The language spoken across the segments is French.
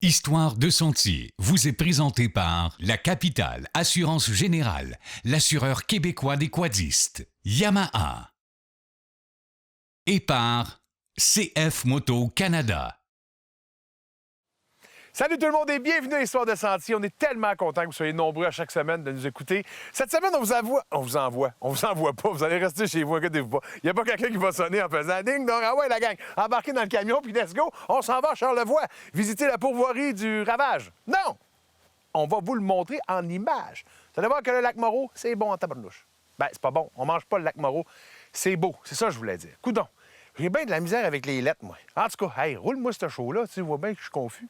Histoire de Sentier vous est présentée par La Capitale Assurance Générale, l'assureur québécois des quadistes, Yamaha, et par CF Moto Canada. Salut tout le monde et bienvenue à Histoire de Sentier. On est tellement contents que vous soyez nombreux à chaque semaine de nous écouter. Cette semaine, on vous envoie pas. Vous allez rester chez vous, inquiétez-vous pas. Il n'y a pas quelqu'un qui va sonner en faisant ding dong. Ah ouais, la gang, embarquez dans le camion puis let's go. On s'en va à Charlevoix, visiter la pourvoirie du Ravage. Non! On va vous le montrer en images. Vous allez voir que le lac Moreau, c'est bon en tabarnouche. Ben, c'est pas bon. On mange pas le lac Moreau. C'est beau. C'est ça que je voulais dire. Coudon. J'ai bien de la misère avec les lettres, moi. En tout cas, hey, roule-moi ce show-là. Tu vois bien que je suis confus.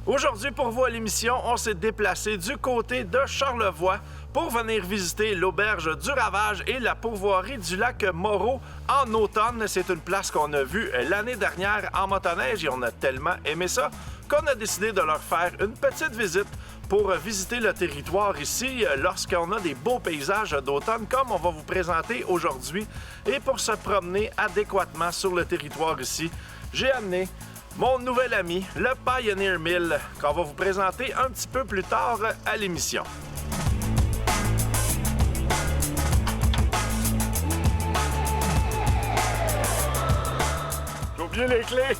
Aujourd'hui, pour vous à l'émission, on s'est déplacé du côté de Charlevoix pour venir visiter l'auberge du Ravage et la pourvoirie du lac Moreau en automne. C'est une place qu'on a vue l'année dernière en motoneige et on a tellement aimé ça qu'on a décidé de leur faire une petite visite pour visiter le territoire ici lorsqu'on a des beaux paysages d'automne comme on va vous présenter aujourd'hui. Et pour se promener adéquatement sur le territoire ici, j'ai amené mon nouvel ami, le Pioneer Mill, qu'on va vous présenter un petit peu plus tard à l'émission. J'ai oublié les clés!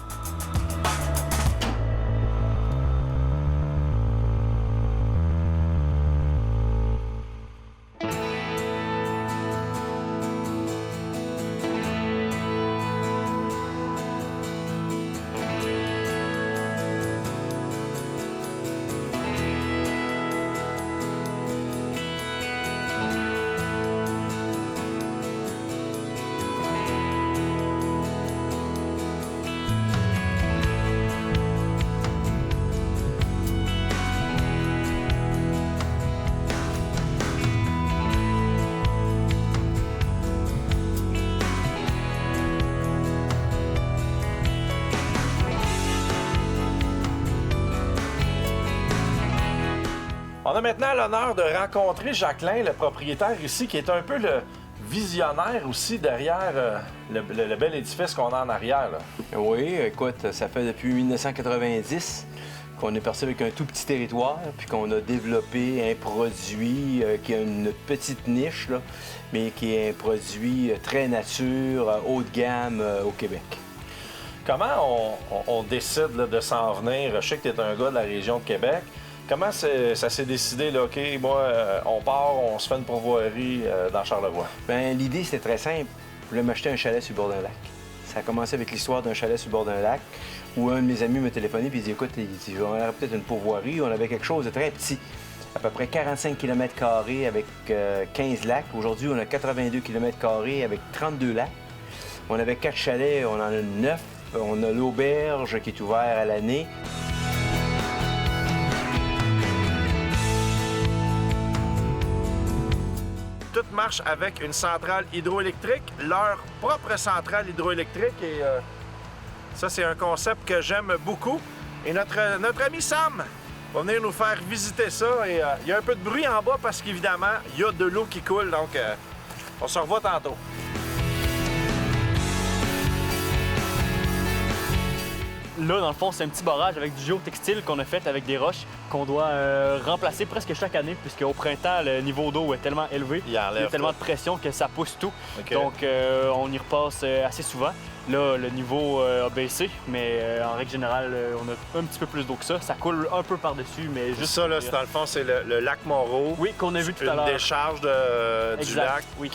On a maintenant l'honneur de rencontrer Jacqueline, le propriétaire ici, qui est un peu le visionnaire aussi derrière le bel édifice qu'on a en arrière. Là. Oui, écoute, ça fait depuis 1990 qu'on est parti avec un tout petit territoire, puis qu'on a développé un produit qui a une petite niche, là, mais qui est un produit très nature, haut de gamme au Québec. Comment on décide là, de s'en venir? Je sais que tu es un gars de la région de Québec. Comment ça s'est décidé, là, OK, moi, on part, on se fait une pourvoirie dans Charlevoix? Bien, l'idée, c'était très simple. Je voulais m'acheter un chalet sur le bord d'un lac. Ça a commencé avec l'histoire d'un chalet sur le bord d'un lac, où un de mes amis m'a téléphoné et il dit, écoute, on aurait peut-être une pourvoirie, on avait quelque chose de très petit, à peu près 45 km² avec 15 lacs. Aujourd'hui, on a 82 km² avec 32 lacs. On avait 4 chalets, on en a 9. On a l'auberge qui est ouverte à l'année. Tout marche avec une centrale hydroélectrique, leur propre centrale hydroélectrique. Et ça, c'est un concept que j'aime beaucoup. Et notre ami Sam va venir nous faire visiter ça. Et il y a un peu de bruit en bas parce qu'évidemment, il y a de l'eau qui coule. Donc, on se revoit tantôt. Là, dans le fond, c'est un petit barrage avec du géotextile qu'on a fait avec des roches qu'on doit remplacer presque chaque année, puisqu'au printemps, le niveau d'eau est tellement élevé. Il y a tellement de pression que ça pousse tout. Okay. Donc, on y repasse assez souvent. Là, le niveau a baissé, mais en règle générale, on a un petit peu plus d'eau que ça. Ça coule un peu par-dessus, mais juste... Ça, là, dans le fond, c'est le lac Moreau. Oui, qu'on a vu tout à l'heure. Une décharge du lac. Oui.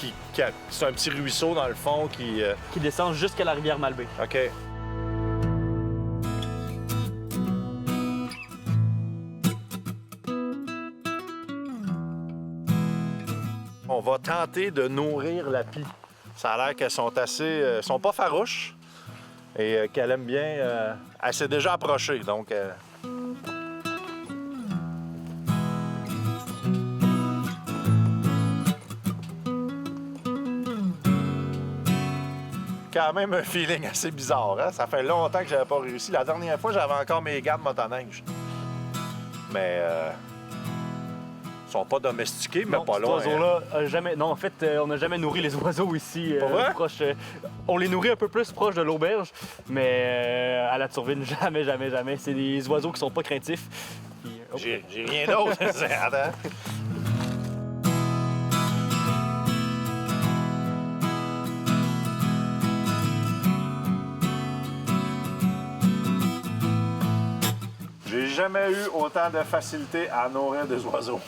C'est un petit ruisseau, dans le fond, qui descend jusqu'à la rivière Malbaie. OK. On va tenter de nourrir la pie. Ça a l'air qu'elles sont assez... sont pas farouches et qu'elle aime bien... elle s'est déjà approchée, donc... Quand même un feeling assez bizarre, hein? Ça fait longtemps que j'avais pas réussi. La dernière fois, j'avais encore mes gardes motoneige. Mais ils sont pas domestiqués, mais Non, pas cet loin. oiseau-là, jamais... Non, en fait, on n'a jamais nourri les oiseaux ici. Pas vrai? Proche, on les nourrit un peu plus proche de l'auberge, mais à la turbine, jamais, jamais, jamais. C'est des oiseaux qui sont pas craintifs. Puis, oh. J'ai rien d'autre. Attends. J'ai jamais eu autant de facilité à nourrir des oiseaux.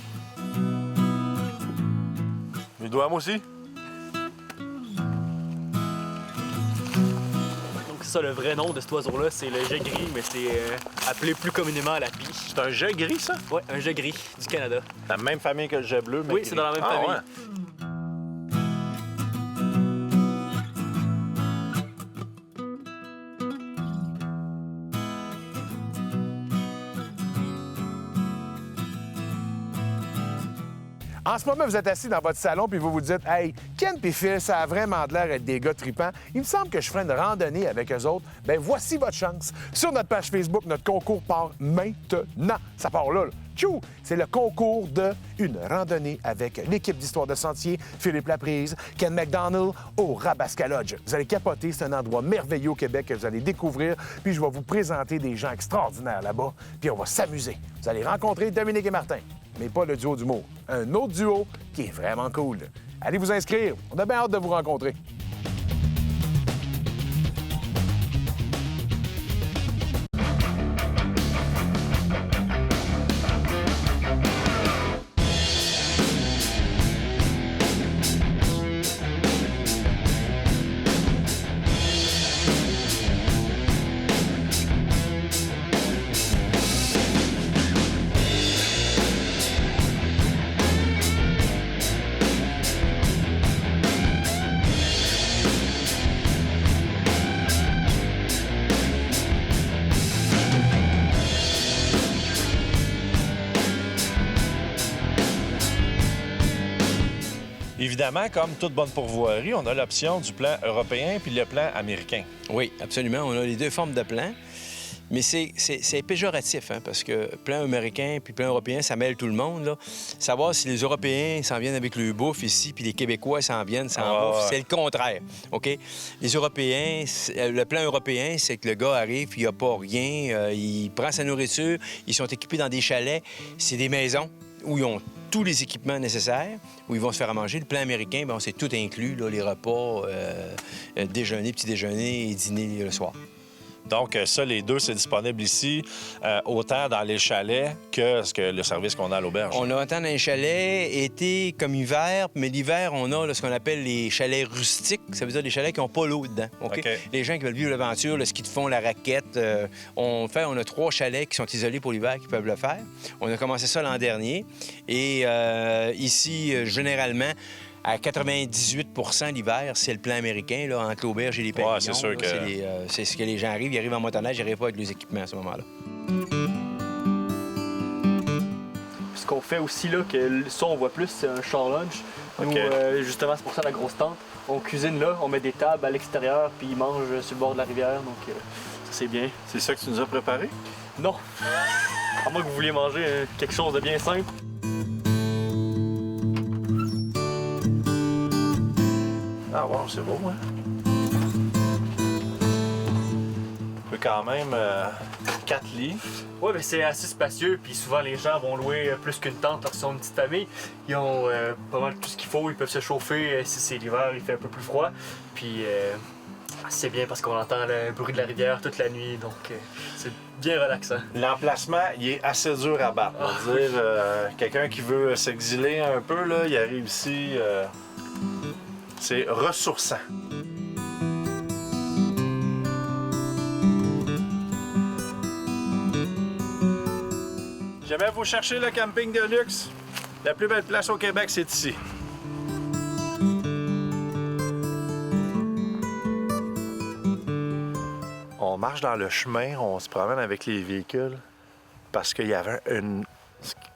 Les doigts, moi aussi? Donc c'est ça, le vrai nom de cet oiseau-là, c'est le jet gris, mais c'est appelé plus communément la piche. C'est un jet gris, ça? Ouais, un jet gris du Canada. La même famille que le jet bleu, mais Oui, gris. c'est dans la même famille. Ouais. En ce moment, vous êtes assis dans votre salon puis vous vous dites « Hey, Ken et Phil, ça a vraiment de l'air d'être des gars tripants. Il me semble que je ferais une randonnée avec eux autres. » Bien, voici votre chance. Sur notre page Facebook, notre concours part maintenant. Ça part là. Tchou! C'est le concours de une randonnée avec l'équipe d'Histoire de Sentier, Philippe Laprise, Ken McDonald au Rabasca Lodge. Vous allez capoter, c'est un endroit merveilleux au Québec que vous allez découvrir. Puis je vais vous présenter des gens extraordinaires là-bas. Puis on va s'amuser. Vous allez rencontrer Dominique et Martin. Mais pas le duo d'humour. Un autre duo qui est vraiment cool. Allez vous inscrire. On a bien hâte de vous rencontrer. Évidemment, comme toute bonne pourvoirie, on a l'option du plan européen puis le plan américain. Oui, absolument. On a les deux formes de plans. Mais c'est péjoratif, hein, parce que plan américain puis plan européen, ça mêle tout le monde. Là. Savoir si les Européens s'en viennent avec le bouffe ici, puis les Québécois s'en viennent sans bouffe, c'est le contraire. OK? Les Européens, le plan européen, c'est que le gars arrive, il n'a pas rien, il prend sa nourriture, ils sont équipés dans des chalets, c'est des maisons où ils ont tous les équipements nécessaires, où ils vont se faire à manger. Le plan américain, bien, c'est tout inclus, là, les repas, déjeuner, petit déjeuner et dîner le soir. Donc, ça, les deux, c'est disponible ici, autant dans les chalets que le service qu'on a à l'auberge. On a autant dans les chalets, été comme hiver, mais l'hiver, on a là, ce qu'on appelle les chalets rustiques. Ça veut dire des chalets qui n'ont pas l'eau dedans. OK? Les gens qui veulent vivre l'aventure, le ski de fond, la raquette, on a 3 chalets qui sont isolés pour l'hiver qui peuvent le faire. On a commencé ça l'an dernier. Et ici, généralement, à 98 l'hiver, c'est le plan américain, là, entre l'auberge et les pavillons. Ouais, c'est sûr que... C'est ce que les gens arrivent. Ils arrivent en motoneige, ils n'arrivent pas avec les équipements à ce moment-là. Ce qu'on fait aussi, là, que ça, on voit plus, c'est un char lunch. Nous, justement, c'est pour ça la grosse tente. On cuisine là, on met des tables à l'extérieur, puis ils mangent sur le bord de la rivière, donc ça, c'est bien. C'est ça que tu nous as préparé? Non! À moins que vous vouliez manger quelque chose de bien simple. Ah wow, c'est beau, hein? On peut quand même 4 lits. Oui, mais c'est assez spacieux, puis souvent les gens vont louer plus qu'une tente lorsqu'ils sont une petite famille. Ils ont pas mal tout ce qu'il faut, ils peuvent se chauffer si c'est l'hiver, il fait un peu plus froid. Puis c'est bien parce qu'on entend le bruit de la rivière toute la nuit, donc c'est bien relaxant. L'emplacement, il est assez dur à battre. On va dire, quelqu'un qui veut s'exiler un peu, là, il arrive ici. C'est ressourçant. Jamais vous cherchez le camping de luxe, la plus belle place au Québec, c'est ici. On marche dans le chemin, on se promène avec les véhicules parce qu'il y avait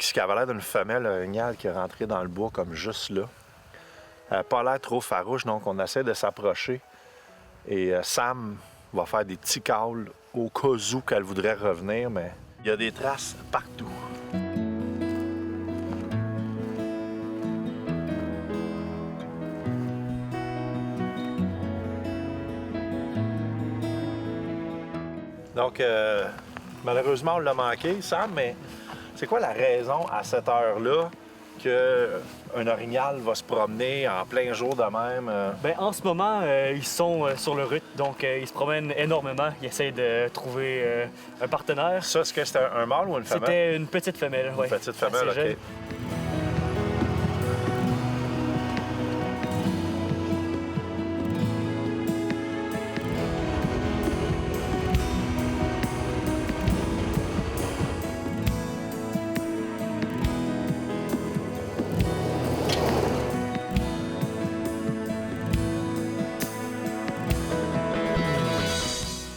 ce qui avait l'air d'une femelle orignale qui est rentrée dans le bois comme juste là. Elle n'a pas l'air trop farouche, donc on essaie de s'approcher. Et Sam va faire des petits calls au cas où qu'elle voudrait revenir, mais il y a des traces partout. Donc, malheureusement, on l'a manqué, Sam, mais c'est quoi la raison à cette heure-là qu'un orignal va se promener en plein jour de même? Bien, en ce moment, ils sont sur le route, donc ils se promènent énormément. Ils essayent de trouver un partenaire. Ça, est-ce que c'était un mâle ou une femelle? C'était une petite femelle, oui. Une petite femelle, OK.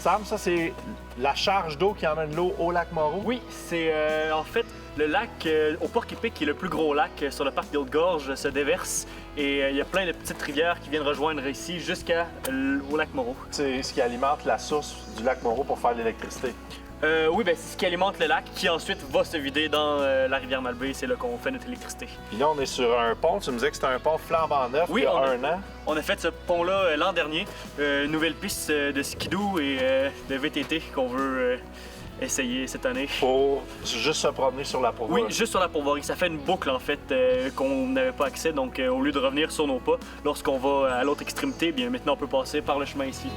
Sam, ça, c'est la charge d'eau qui emmène l'eau au lac Moreau? Oui, c'est en fait le lac au Porc-Épic, qui est le plus gros lac sur le parc d'Haute-Gorge, se déverse et il y a plein de petites rivières qui viennent rejoindre ici jusqu'au lac Moreau. C'est ce qui alimente la source du lac Moreau pour faire de l'électricité. Oui, bien, c'est ce qui alimente le lac qui ensuite va se vider dans la rivière Malbaie. C'est là qu'on fait notre électricité. Puis là, on est sur un pont. Tu me disais que c'était un pont flambant neuf Oui, il y a un an. On a fait ce pont-là l'an dernier. Nouvelle piste de skidoo et de VTT qu'on veut essayer cette année. Pour juste se promener sur la pourvoirie. Oui, juste sur la pourvoirie. Ça fait une boucle, en fait, qu'on n'avait pas accès. Donc, au lieu de revenir sur nos pas, lorsqu'on va à l'autre extrémité, bien maintenant, on peut passer par le chemin ici.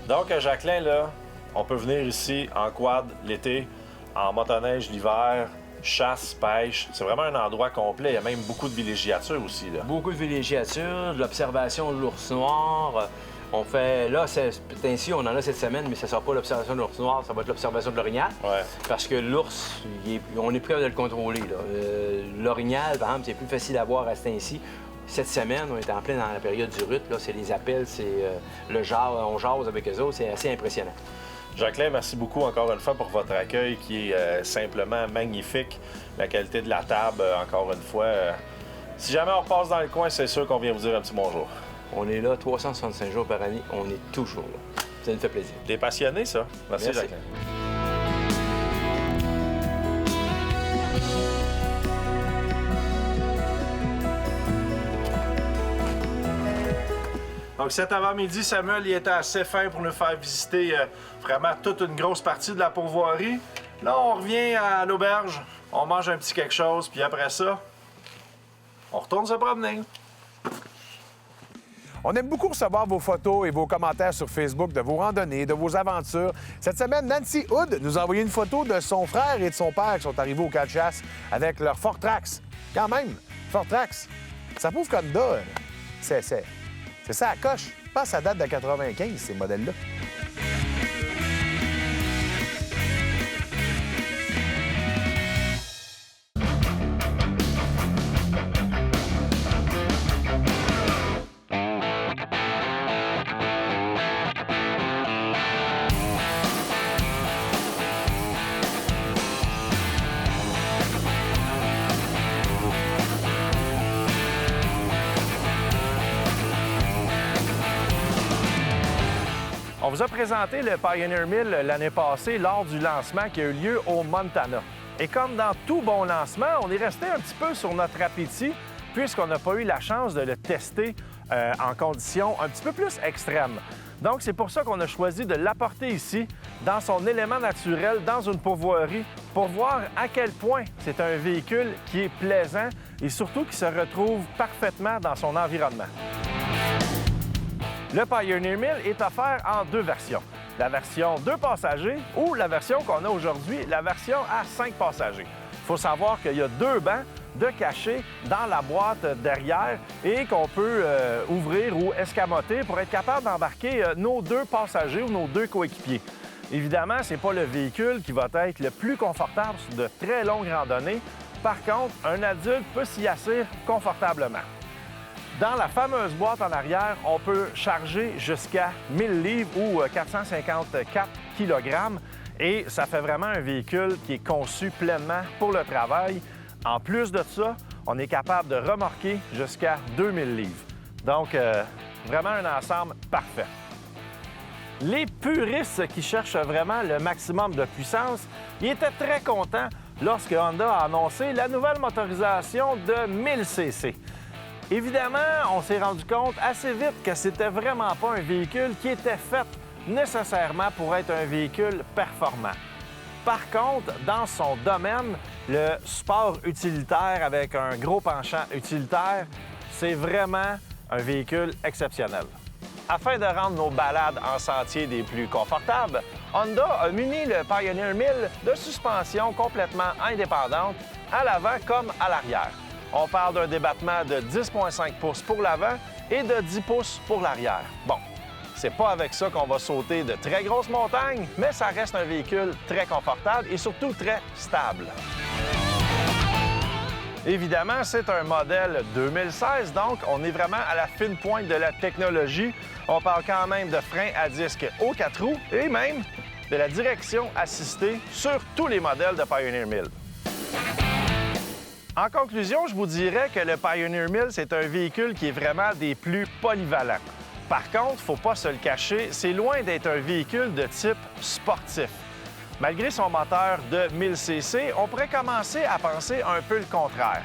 Donc, Jacqueline, là, on peut venir ici en quad l'été, en motoneige l'hiver, chasse, pêche. C'est vraiment un endroit complet. Il y a même beaucoup de villégiature aussi, là. Beaucoup de villégiature, de l'observation de l'ours noir. On fait, là, ainsi, on en a cette semaine, mais ça ne sera pas l'observation de l'ours noir, ça va être l'observation de l'orignal. Ouais. Parce que l'ours, on est plus capable de le contrôler, là. L'orignal, par exemple, c'est plus facile à voir à ce temps-ci. Cette semaine, on est en plein dans la période du rut. Là, c'est les appels, c'est le genre, on jase avec eux autres. C'est assez impressionnant. Jacqueline, merci beaucoup encore une fois pour votre accueil qui est simplement magnifique. La qualité de la table, encore une fois. Si jamais on repasse dans le coin, c'est sûr qu'on vient vous dire un petit bonjour. On est là 365 jours par année. On est toujours là. Ça nous fait plaisir. T'es passionné, ça? Merci. Jacqueline. Donc cet avant-midi, Samuel il était assez fin pour nous faire visiter vraiment toute une grosse partie de la pourvoirie. Là, on revient à l'auberge, on mange un petit quelque chose, puis après ça, on retourne se promener. On aime beaucoup recevoir vos photos et vos commentaires sur Facebook de vos randonnées, de vos aventures. Cette semaine, Nancy Hood nous a envoyé une photo de son frère et de son père qui sont arrivés au camp de chasse avec leur Ford Trax. Quand même, Ford Trax, ça prouve qu'Honda, c'est ça à coche. Je pense que ça date de 95, ces modèles-là. On vous a présenté le Pioneer Mill l'année passée lors du lancement qui a eu lieu au Montana. Et comme dans tout bon lancement, on est resté un petit peu sur notre appétit puisqu'on n'a pas eu la chance de le tester en conditions un petit peu plus extrêmes. Donc, c'est pour ça qu'on a choisi de l'apporter ici, dans son élément naturel, dans une pourvoirie, pour voir à quel point c'est un véhicule qui est plaisant et surtout qui se retrouve parfaitement dans son environnement. Le Pioneer Mill est offert en deux versions. La version 2 passagers ou la version qu'on a aujourd'hui, la version à 5 passagers. Il faut savoir qu'il y a 2 bancs de cacher dans la boîte derrière et qu'on peut ouvrir ou escamoter pour être capable d'embarquer nos 2 passagers ou nos 2 coéquipiers. Évidemment, ce n'est pas le véhicule qui va être le plus confortable sur de très longues randonnées. Par contre, un adulte peut s'y asseoir confortablement. Dans la fameuse boîte en arrière, on peut charger jusqu'à 1000 livres ou 454 kg et ça fait vraiment un véhicule qui est conçu pleinement pour le travail. En plus de ça, on est capable de remorquer jusqu'à 2000 livres. Donc, vraiment un ensemble parfait. Les puristes qui cherchent vraiment le maximum de puissance, ils étaient très contents lorsque Honda a annoncé la nouvelle motorisation de 1000 cc. Évidemment, on s'est rendu compte assez vite que c'était vraiment pas un véhicule qui était fait nécessairement pour être un véhicule performant. Par contre, dans son domaine, le sport utilitaire avec un gros penchant utilitaire, c'est vraiment un véhicule exceptionnel. Afin de rendre nos balades en sentier des plus confortables, Honda a muni le Pioneer 1000 de suspension complètement indépendante à l'avant comme à l'arrière. On parle d'un débattement de 10,5 pouces pour l'avant et de 10 pouces pour l'arrière. Bon, c'est pas avec ça qu'on va sauter de très grosses montagnes, mais ça reste un véhicule très confortable et surtout très stable. Évidemment, c'est un modèle 2016, donc on est vraiment à la fine pointe de la technologie. On parle quand même de freins à disque aux 4 roues et même de la direction assistée sur tous les modèles de Pioneer 1000. En conclusion, je vous dirais que le Pioneer 1000, c'est un véhicule qui est vraiment des plus polyvalents. Par contre, il ne faut pas se le cacher, c'est loin d'être un véhicule de type sportif. Malgré son moteur de 1000 cc, on pourrait commencer à penser un peu le contraire.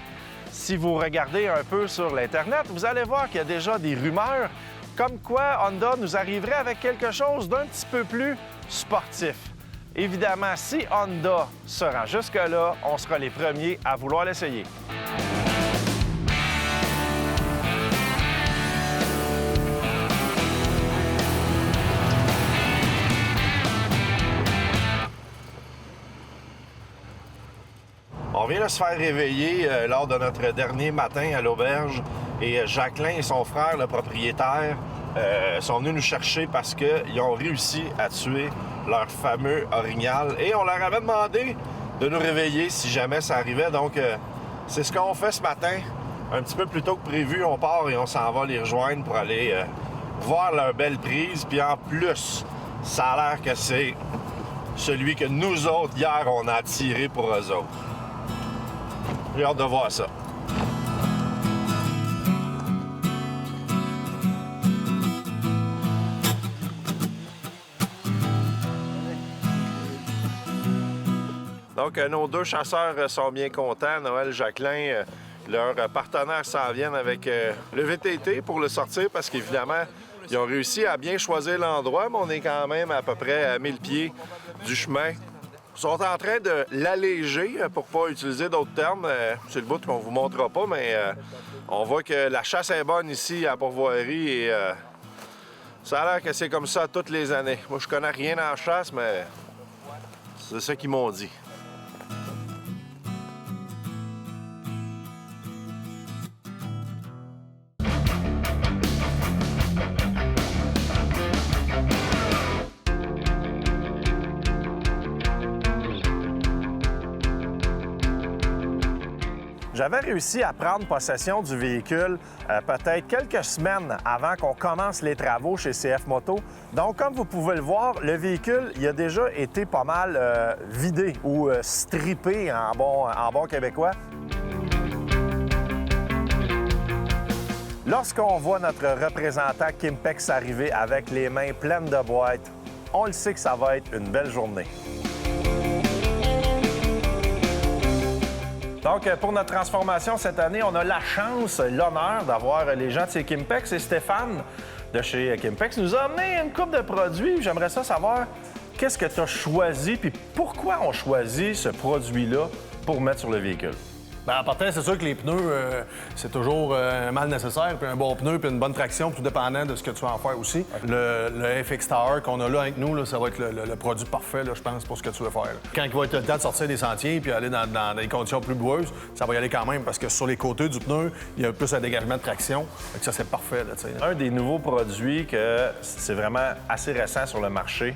Si vous regardez un peu sur l'Internet, vous allez voir qu'il y a déjà des rumeurs comme quoi Honda nous arriverait avec quelque chose d'un petit peu plus sportif. Évidemment, si Honda se rend jusque-là, on sera les premiers à vouloir l'essayer. On vient de se faire réveiller lors de notre dernier matin à l'auberge et Jacqueline et son frère, le propriétaire, sont venus nous chercher parce qu'ils ont réussi à tuer leur fameux orignal et on leur avait demandé de nous réveiller si jamais ça arrivait. Donc, c'est ce qu'on fait ce matin. Un petit peu plus tôt que prévu, on part et on s'en va les rejoindre pour aller voir leur belle prise. Puis en plus, ça a l'air que c'est celui que nous autres, hier, on a tiré pour eux autres. J'ai hâte de voir ça. Donc, nos 2 chasseurs sont bien contents. Noël, Jacqueline, leurs partenaires s'en viennent avec le VTT pour le sortir parce qu'évidemment, ils ont réussi à bien choisir l'endroit, mais on est quand même à peu près à 1000 pieds du chemin. Ils sont en train de l'alléger, pour pas utiliser d'autres termes. C'est le bout qu'on vous montrera pas, mais on voit que la chasse est bonne ici à Pourvoirie et ça a l'air que c'est comme ça toutes les années. Moi, je connais rien en chasse, mais c'est ça qu'ils m'ont dit. J'avais réussi à prendre possession du véhicule peut-être quelques semaines avant qu'on commence les travaux chez CF Moto. Donc, comme vous pouvez le voir, le véhicule il a déjà été pas mal vidé ou strippé en bon québécois. Lorsqu'on voit notre représentant Kimpex arriver avec les mains pleines de boîtes, on le sait que ça va être une belle journée. Donc, pour notre transformation cette année, on a la chance, l'honneur d'avoir les gens de chez Kimpex et Stéphane de chez Kimpex nous a amené une coupe de produits. J'aimerais ça savoir qu'est-ce que tu as choisi puis pourquoi on choisit ce produit-là pour mettre sur le véhicule. Bien, en partant, c'est sûr que les pneus, c'est toujours un mal nécessaire. Puis un bon pneu, puis une bonne traction, tout dépendant de ce que tu vas en faire aussi. Le FX Tower qu'on a là avec nous, là, ça va être le produit parfait, là, je pense, pour ce que tu veux faire. Là. Quand il va être le temps de sortir des sentiers puis aller dans des conditions plus boueuses, ça va y aller quand même parce que sur les côtés du pneu, il y a plus un dégagement de traction. Donc ça, c'est parfait. Là, t'sais. Un des nouveaux produits que c'est vraiment assez récent sur le marché,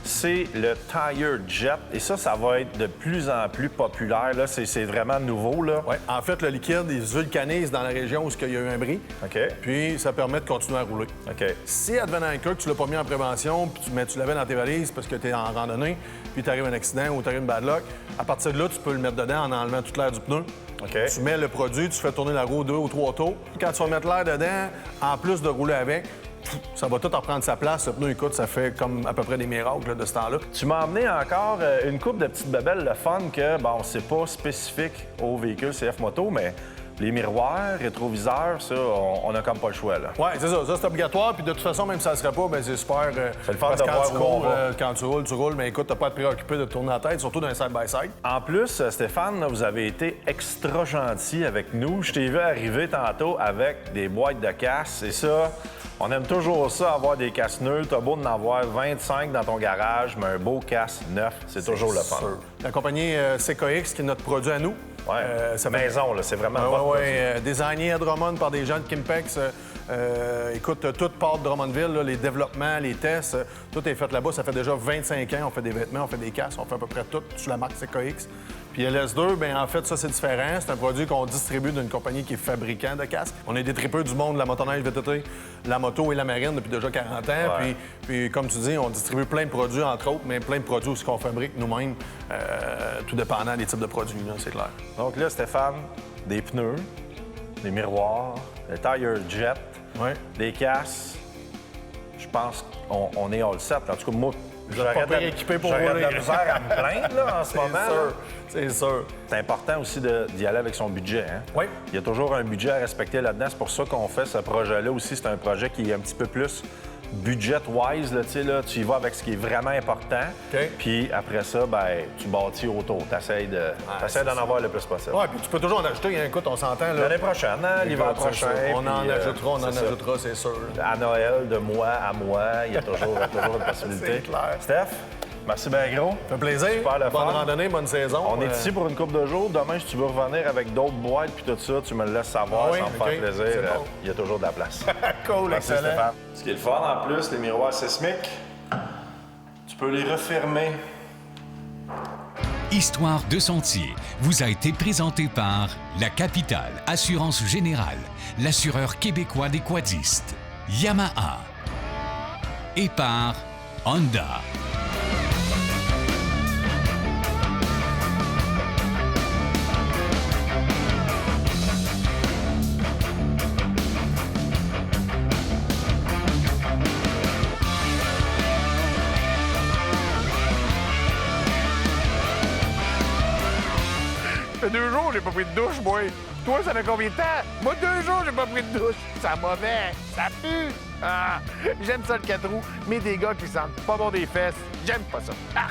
c'est le Tire Jet. Et ça va être de plus en plus populaire. Là. C'est vraiment nouveau. Là. Ouais. En fait, le liquide, il se vulcanise dans la région où il y a eu un bris. OK. Puis ça permet de continuer à rouler. OK. Si advenant un cas que tu l'as pas mis en prévention, puis tu l'avais dans tes valises parce que tu es en randonnée, puis t'arrives un accident ou t'arrives une bad luck, à partir de là, tu peux le mettre dedans en enlevant toute l'air du pneu. OK. Tu mets le produit, tu fais tourner la roue 2 ou 3 tours. Quand tu vas mettre l'air dedans, en plus de rouler avec, ça va tout reprendre sa place. Le pneu, écoute, ça fait comme à peu près des miracles là, de ce temps-là. Tu m'as emmené encore une coupe de petites bebelles, le fun, que, bon, c'est pas spécifique au véhicule CF Moto, mais les miroirs, rétroviseurs, ça, on a comme pas le choix, là. Oui, c'est ça. Ça, c'est obligatoire. Puis de toute façon, même si ça ne serait pas, bien, c'est super. C'est le fun parce de que voir quand tu où on cours, va. quand tu roules, mais écoute, t'as pas à te préoccuper de te tourner la tête, surtout dans un side-by-side. En plus, Stéphane, là, vous avez été extra gentil avec nous. Je t'ai vu arriver tantôt avec des boîtes de casse. Et ça, on aime toujours ça, avoir des casses nuls. T'as beau d'en avoir 25 dans ton garage, mais un beau casse neuf, c'est toujours le fun. Sûr. La compagnie CKX, qui est notre produit à nous. Ouais. Ça maison, là, c'est vraiment Oui, votre produit. designé à Drummond par des gens de Kimpex. Écoute, tout part de Drummondville, là, les développements, les tests, tout est fait là-bas. Ça fait déjà 25 ans. On fait des vêtements, on fait des casques, on fait à peu près tout sous la marque CKX. Puis LS2, bien en fait, ça, c'est différent. C'est un produit qu'on distribue d'une compagnie qui est fabricant de casques. On est des tripeux du monde de la motoneige VTT, la moto et la marine depuis déjà 40 ans. Ouais. Puis comme tu dis, on distribue plein de produits, entre autres, mais plein de produits aussi qu'on fabrique nous-mêmes, tout dépendant des types de produits, là, c'est clair. Donc là, Stéphane, des pneus, des miroirs, le Tire Jet, des casses. Je pense qu'on est all set. En tout cas, moi, pas pire équipé pour j'aurais de rouler. la misère à me plaindre là, en ce moment. là. C'est sûr. C'est important aussi d'y aller avec son budget. Hein? Oui. Il y a toujours un budget à respecter là-dedans. C'est pour ça qu'on fait ce projet-là aussi. C'est un projet qui est un petit peu plus budget-wise. Là, tu y vas avec ce qui est vraiment important. OK. Puis après ça, ben, tu bâtis autour. Tu essaies d'en avoir le plus possible. Oui, puis tu peux toujours en ajouter. Hein, écoute, on s'entend. là. L'année prochaine, hein, l'hiver prochain. On en puis, ajoutera, c'est sûr. À Noël, de mois à mois, il y a toujours une possibilité. C'est clair. Steph, merci bien gros. Ça fait plaisir. Super le Bonne fun. randonnée, bonne saison. On est ici pour une couple de jours. Demain, si tu veux revenir avec d'autres boîtes puis tout ça, tu me le laisses savoir. Ah oui, Ça me OK. fait plaisir. C'est bon. Il y a toujours de la place. Cool, Merci excellent. Stéphane. Ce qui est le fun en plus, les miroirs sismiques, tu peux les refermer. Histoire de sentier vous a été présenté par La Capitale Assurance Générale, l'assureur québécois des quadistes, Yamaha et par Honda. Ça fait 2 jours, j'ai pas pris de douche, moi. Toi, ça fait combien de temps? Moi, 2 jours, j'ai pas pris de douche. Ça mauvais. Ça pue. Ah, j'aime ça, le 4 roues, mais des gars qui sentent pas bon des fesses, j'aime pas ça. Ah.